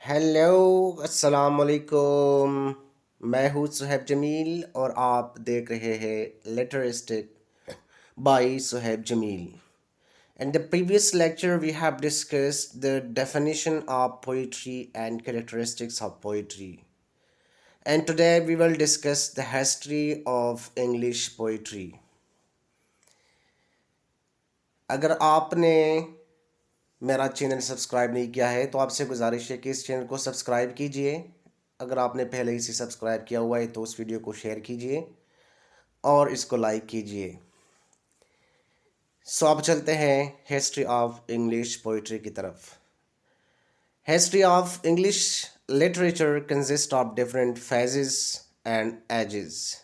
Hello अस्सलाम वालेकुम। मैं हूँ सुहैब जमील और आप देख रहे हैं Literistic by Suhaib Jameel. In the previous lecture we have discussed the definition of poetry and characteristics of poetry. And today we will discuss the history of English poetry. अगर आपने मेरा चैनल सब्सक्राइब नहीं किया है तो आपसे गुजारिश है कि इस चैनल को सब्सक्राइब कीजिए। अगर आपने पहले इसे सब्सक्राइब किया हुआ है तो उस वीडियो को शेयर कीजिए और इसको लाइक कीजिए। सो अब चलते हैं हिस्ट्री ऑफ इंग्लिश पोइट्री की तरफ। History of English literature consist of different phases and ages.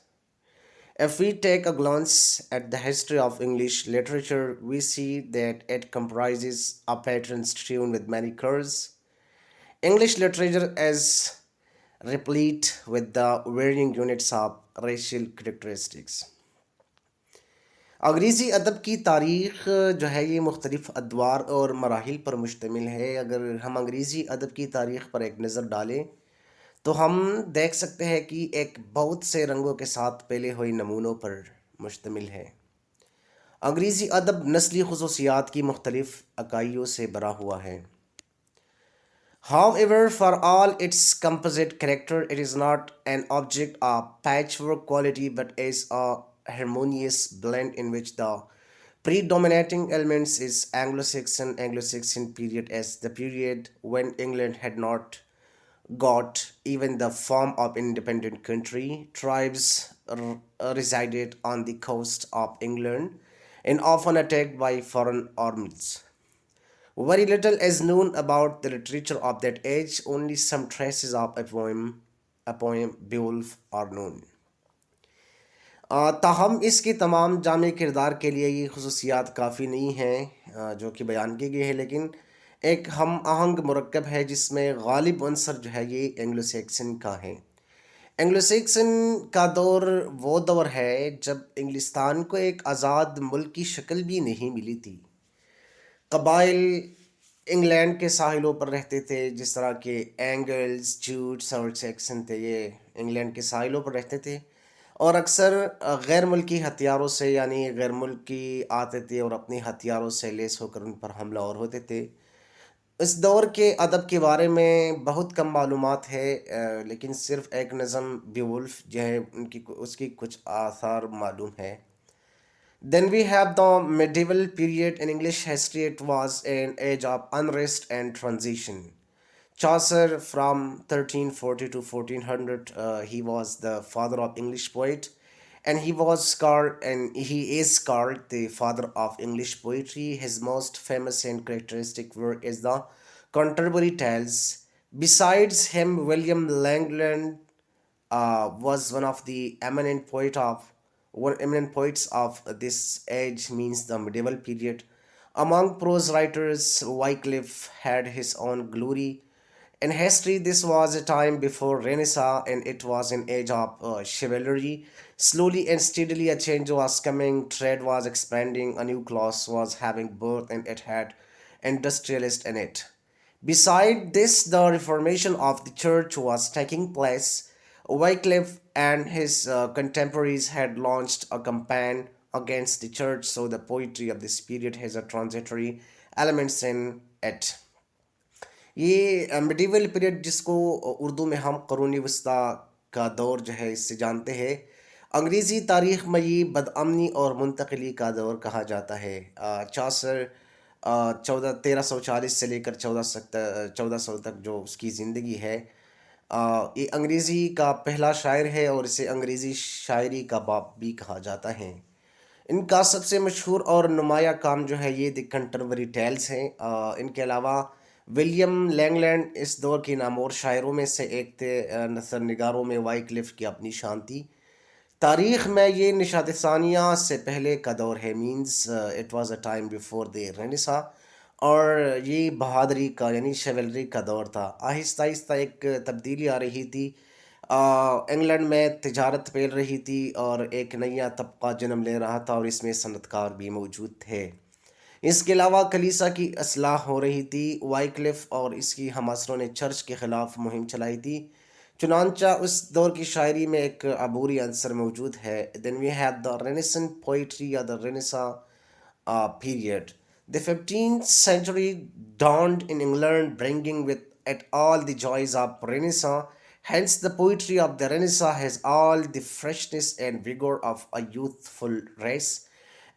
If we take a glance at the history of English literature, we see that it comprises a pattern strewn with many curves. English literature is replete with the varying units of racial characteristics. अंग्रेज़ी अदब की तारीख़ जो है ये मुख्तलिफ़ अदवार और मराहिल पर मुश्तमिल है। अगर हम अंग्रेज़ी अदब की तारीख़ पर एक नज़र डालें तो हम देख सकते हैं कि एक बहुत से रंगों के साथ पहले हुए नमूनों पर मुश्तमिल है। अंग्रेज़ी अदब नस्ली खसूसियात की मुख्तलिफ़ इकाइयों से भरा हुआ है। However, for all its composite character, it is not an object of patchwork quality but is a harmonious blend in which the predominating elements is Anglo-Saxon period as the period when England had not got even the form of independent country. Tribes resided on the coast of England and often attacked by foreign armies. Very little is known about the literature of that age. Only some traces of a poem Beowulf are known. ताहम इसके तमाम जामे किरदार के लिए ये खसूसियात काफ़ी नहीं हैं जो कि बयान की गई है, लेकिन एक हम आहंग मुरक्कब है जिसमें गालिब अंसर जो है ये एंग्लो सैक्सन का है। एंग्लो सैक्सन का दौर वो दौर है जब इंग्लिस्तान को एक आज़ाद मुल्क की शक्ल भी नहीं मिली थी। कबाइल इंग्लैंड के साहिलों पर रहते थे, जिस तरह के एंगल्स, जूट्स और सैक्सन थे, ये इंग्लैंड के साहिलों पर रहते थे और अक्सर गैर मुल्की हथियारों से यानी गैर मुल्की आते थे और अपने हथियारों से लैस होकर उन पर हमलावर होते थे। इस दौर के अदब के बारे में बहुत कम मालूमात है, लेकिन सिर्फ एक नज़म बेवुल्फ जो है उनकी उसकी कुछ आसार मालूम है। Then we have the medieval period. In English history, it was an age of unrest and transition. Chaucer from 1340 to 1400, he was the father of English poet, and he is called the father of English poetry. His most famous and characteristic work is the Canterbury Tales. Besides him, William Langland was one eminent poets of this age, means the medieval period. Among prose writers, Wycliffe had his own glory. In history, this was a time before Renaissance, and it was an age of chivalry. Slowly and steadily, a change was coming. Trade was expanding. A new class was having birth, and it had industrialists in it. Beside this, the reformation of the church was taking place. Wycliffe and his contemporaries had launched a campaign against the church, so the poetry of this period has a transitory elements in it. ये medieval period जिसको उर्दू में हम क़ुरूनी वस्ता का दौर जो है इससे जानते हैं, अंग्रेज़ी तारीख़ में ये बदअमनी और मुंतकिली का दौर कहा जाता है। चासर 1340 से लेकर 1400 तक जो उसकी ज़िंदगी है, ये अंग्रेज़ी का पहला शायर है और इसे अंग्रेज़ी शायरी का बाप भी कहा जाता है। इनका सबसे मशहूर और नुमाया काम जो है ये द कंटरबरी टेल्स हैं। इनके अलावा विलियम लैंगलैंड इस दौर के नामवर शायरों में से एक थे। नसर निगारों में वाइक्लिफ की अपनी शान थी। तारीख़ में ये निशात सानिया से पहले का दौर है, means it was a time before the Renaissance, और ये बहादुरी का यानी शेवलरी का दौर था। आहिस्ता आहिस्ता एक तब्दीली आ रही थी। इंग्लैंड में तिजारत फैल रही थी और एक नया तबका जन्म ले रहा था और इसमें सनतकार भी मौजूद थे। इसके अलावा कलीसा की असलाह हो रही थी। वाइक्लिफ और इसकी हमअसरों ने चर्च के ख़िलाफ़ मुहिम चलाई थी। चुनांचा उस दौर की शायरी में एक अबूरी अंसर मौजूद है। Then we have the renaissance poetry या the renaissance period. The 15th century dawned in England, bringing with it all the joys of Renaissance. Hence, the poetry of the Renaissance has all the freshness and vigor of a youthful race.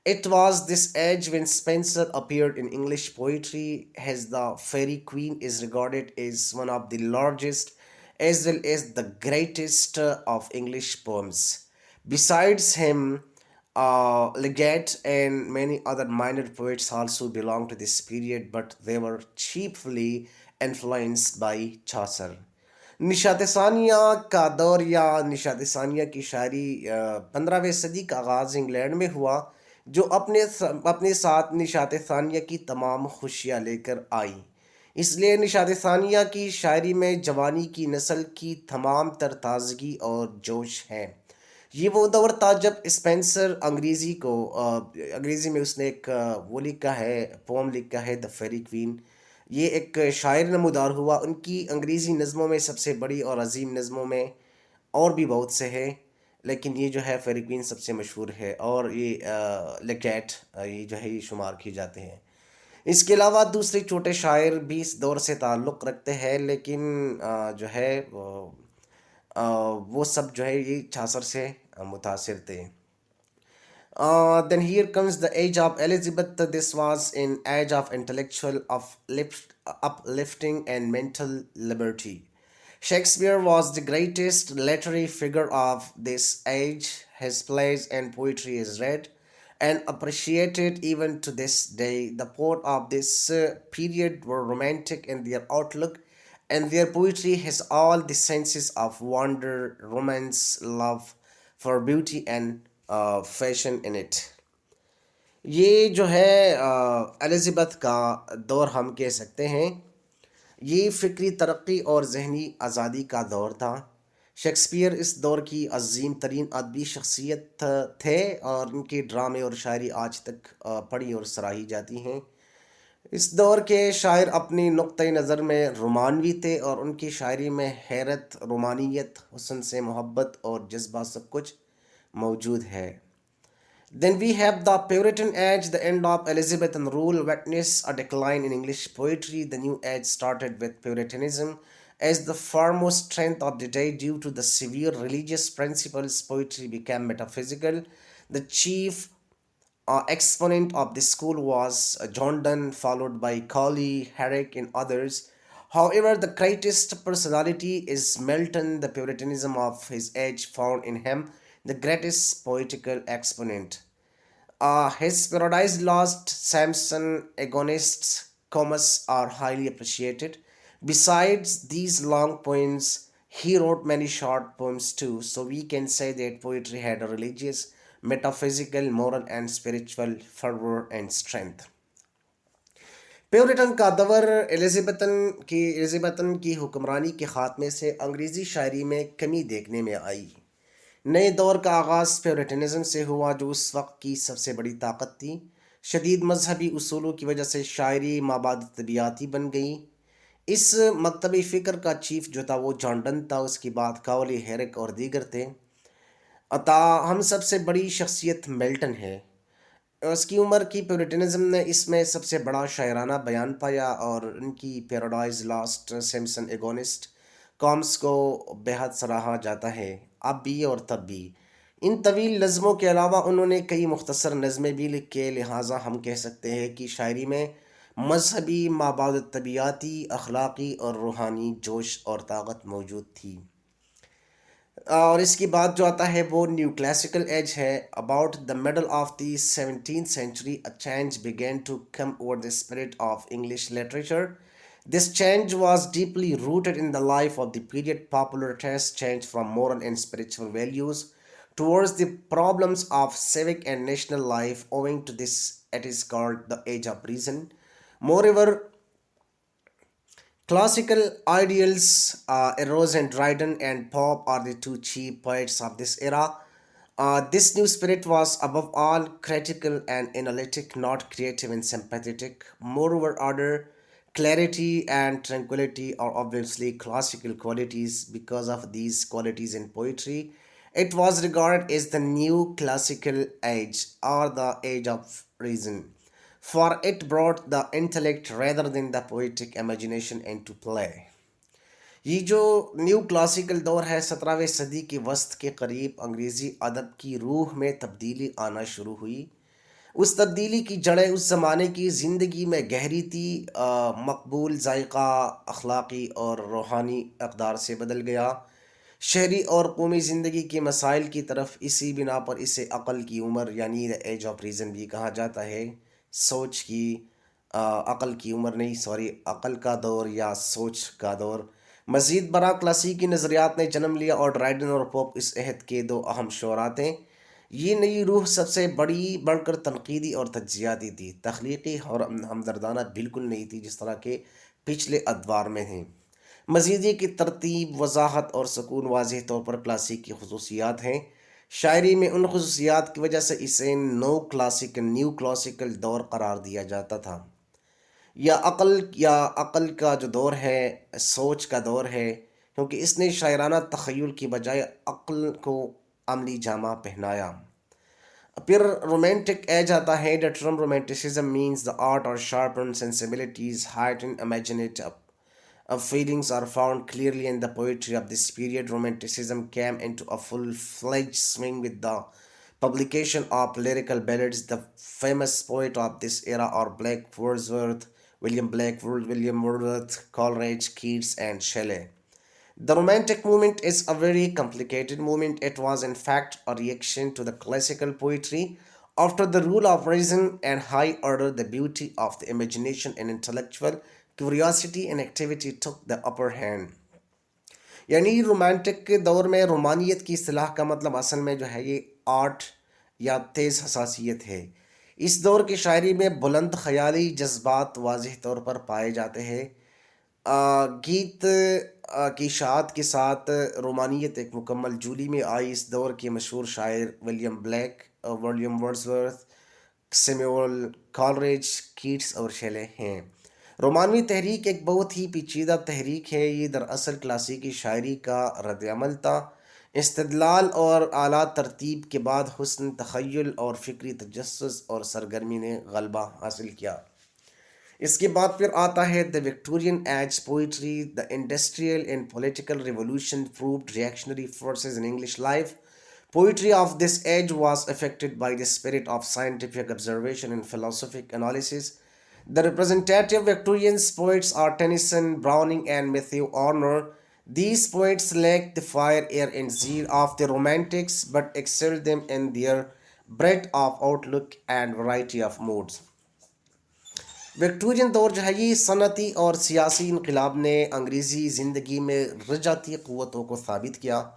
It was this age when Spenser appeared in English poetry, as the Fairy Queen is regarded as one of the largest as well as the greatest of English poems. Besides him, Leggett and many other minor poets also belong to this period, but they were chiefly influenced by Chaucer. Nishat Sania का दौर या निशात सानिया की शायरी 15वीं सदी का आगाज़ England में हुआ, जो अपने साथ निशात सानिया की तमाम खुशियाँ लेकर आई। इसलिए निशात सानिया की शायरी में जवानी की नस्ल की तमाम तर ताजगी और जोश है। ये वो दौर था जब स्पेंसर अंग्रेज़ी में उसने एक वो लिखा है, पोम लिखा है द फेरी क्वीन। ये एक शायर नमूदार हुआ। उनकी अंग्रेज़ी नज़मों में सबसे बड़ी और अजीम नज़मों में और भी बहुत से हैं, लेकिन ये जो है फेरी क्वीन सबसे मशहूर है। और ये लेगैट ये जो है ये शुमार किए जाते हैं। इसके अलावा दूसरे छोटे शायर भी इस दौर से ताल्लुक़ रखते हैं, लेकिन जो है वो सब जो है ये छासर से मुतासिर थे। Then here comes the age of Elizabeth. This was an age of intellectual uplifting and mental liberty. Shakespeare was the greatest literary figure of this age. His plays and poetry is read and appreciated even to this day. The poets of this period were romantic in their outlook, and their poetry has all the senses of wonder, romance, love for beauty and fashion in it. ये जो है Elizabeth का दौर हम कह सकते हैं। ये फ़िक्री तरक्की और ज़हनी आज़ादी का दौर था। शेक्सपियर इस दौर की अजीम तरीन अदबी शख्सियत थे और इनके ड्रामे और शायरी आज तक पढ़ी और सराही जाती हैं। इस दौर के शायर अपनी नुक्ते नज़र में रोमानवी थे और उनकी शायरी में हैरत, रोमानियत, हुस्न से मोहब्बत और जज्बा सब कुछ मौजूद है। Then we have the Puritan age. The end of Elizabethan rule witnessed a decline in English poetry. The new age started with Puritanism as the foremost strength of the day. Due to the severe religious principles, poetry became metaphysical. The chief exponent of this school was John Donne, followed by Cowley, Herrick, and others. However, the greatest personality is Milton. The Puritanism of his age found in him the greatest poetical exponent. His Paradise Lost, Samson, Agonists, Comus are highly appreciated. Besides these long poems, he wrote many short poems too, so we can say that poetry had a religious, metaphysical, moral, and spiritual fervor and strength. Puritan का दवर Elizabethan की हुक्मरानी के ख़ात्मे से अंग्रेज़ी शायरी में कमी देखने में आई। नए दौर का आगाज़ प्योरिटनिज़म से हुआ, जो उस वक्त की सबसे बड़ी ताकत थी। शदीद मजहबी उसूलों की वजह से शायरी माबाद तबियाती बन गई। इस मकतबी फ़िक्र का चीफ जो था वो जॉन डन था, उसके बाद कावली, हेरिक और दीगर थे। अता हम सबसे बड़ी शख्सियत मिल्टन है। उसकी उम्र की प्यूरिटनिज़म ने इसमें सबसे बड़ा शायराना बयान पाया और उनकी Paradise Lost, Samson, Agonistes, Comus को बेहद सराहा जाता है अब भी और तब भी। इन तवील नज़मों के अलावा उन्होंने कई मुख्तसर नज़में भी लिखे, लिहाजा हम कह सकते हैं कि शायरी में मजहबी, माबाद तबियाती, अखलाक़ी और रूहानी जोश और ताकत मौजूद थी। और इसके बाद जो आता है वो न्यू क्लासिकल एज है। About the middle of the 17th century a change began to come over the spirit of English literature. This change was deeply rooted in the life of the period. Popular taste changed from moral and spiritual values towards the problems of civic and national life. Owing to this, it is called the age of reason. Moreover, classical ideals arose, and Dryden and Pope are the two chief poets of this era. This new spirit was above all critical and analytic, not creative and sympathetic. Moreover, order, clarity, and tranquility are obviously classical qualities. Because of these qualities in poetry, it was regarded as the new classical age or the age of reason, for it brought the intellect rather than the poetic imagination into play. ये जो new classical दौर है 17वीं सदी के वस्त के करीब अंग्रेज़ी अदब की रूह में तब्दीली आना शुरू हुई। उस तब्दीली की जड़ें उस ज़माने की ज़िंदगी में गहरी थी। मकबूल जायका अखलाक़ी और रूहानी अक़दार से बदल गया। शहरी और कौमी ज़िंदगी के मसाइल की तरफ, इसी बिना पर इसे अक़ल की उम्र यानी द एज ऑफ रीज़न भी कहा जाता है। सोच की अक़ल की उम्र नहीं, सॉरी, अक़ल का दौर या सोच का दौर। मज़ीद बरा क्लासिकी नज़रियात ने जन्म लिया और ड्राइडन और पोप इस अहद के दो अहम शोरा थे। ये नई रूह सबसे बड़ी बढ़कर तनकीदी और तज्जियाती थी, तख्लीकी और हमदर्दाना बिल्कुल नहीं थी जिस तरह के पिछले अदवार में हैं। मज़ीद ये कि तरतीब, वजाहत और सुकून वाज़ेह तौर पर क्लासिक की खसूसियात हैं। शायरी में उन खसूसियात की वजह से इसे न्यू क्लासिकल दौर करार दिया जाता था। या अक़ल का जो दौर है, सोच का दौर है, क्योंकि इसने शायराना तख़य्युल की बजाय अक़ल को अमली जामा पहनाया। फिर रोमांटिक एज आता है। The term romanticism means the art or sharpen sensibilities, heighten imaginative feelings are found clearly in the poetry of this period. Romanticism came into a full-fledged swing with the publication of lyrical ballads. The famous poet of this era are William Wordsworth, Coleridge, Keats, and Shelley. The Romantic movement is a very complicated movement. It was, in fact, a reaction to the classical poetry. After the rule of reason and high order, the beauty of the imagination and intellectual curiosity and activity took the upper hand. यानी romantic के दौर में रोमानियत की इस्तिलाह का मतलब असल में जो है ये आर्ट या तेज़ हसासियत है। इस दौर की शायरी में बुलंद ख्याली जज्बात वाज़ेह तौर पर पाए जाते हैं। गीत की शाद के साथ रोमानियत एक मुकम्मल जूली में आई। इस दौर के मशहूर शायर William Wordsworth, Samuel Coleridge, Keats और शेले हैं। रोमानवी तहरीक एक बहुत ही पेचीदा तहरीक है। ये दरअसल क्लासिकी शायरी का रद्द-ए-अमल था। इस्तिदलाल और आला तरतीब के बाद हुस्न तख़य्युल और फ़िक्री तजस्सुस और सरगर्मी ने गलबा हासिल किया। इसके बाद फिर आता है the Victorian age poetry. The industrial and political revolution proved reactionary forces in English life. Poetry of this age was affected by the spirit of scientific observation and philosophic analysis. The representative Victorian poets are Tennyson, Browning, and Matthew Arnold. These poets lacked the fire, air, and zeal of the Romantics, but excelled them in their breadth of outlook and variety of moods. Victorian दौर जो है ये सनती और सियासी इनकलाब ने अंग्रेज़ी ज़िंदगी में रजाती क़ुव्वतों को साबित किया।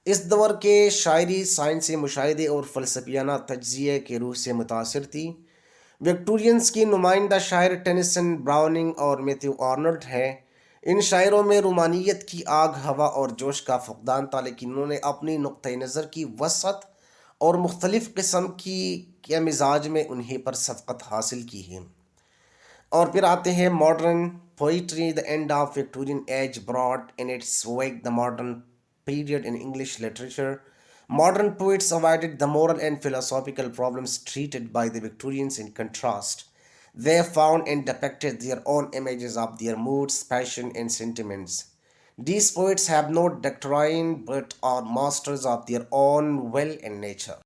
इस दौर के शायरी साइंसी मुशाहिदे और फ़लसफ़ियाना तज्ज़िये के रूह से मुतासिर थी। विक्टोरियंस की नुमाइंदा शायर टेनिसन, ब्राउनिंग और मैथ्यू आर्नल्ड हैं। इन शायरों में रोमानियत की आग, हवा और जोश का फुक़दान था, लेकिन उन्होंने अपनी नुक्ते नज़र की वसअत और मुख्तलिफ़ किस्म की के मिजाज में उन्हीं पर सबक़त हासिल की है। और फिर आते हैं modern poetry. The end of Victorian age brought in its wake the modern period in English literature. Modern poets avoided the moral and philosophical problems treated by the Victorians. In contrast, they found and depicted their own images of their moods, passion, and sentiments. These poets have no doctrine but are masters of their own will and nature.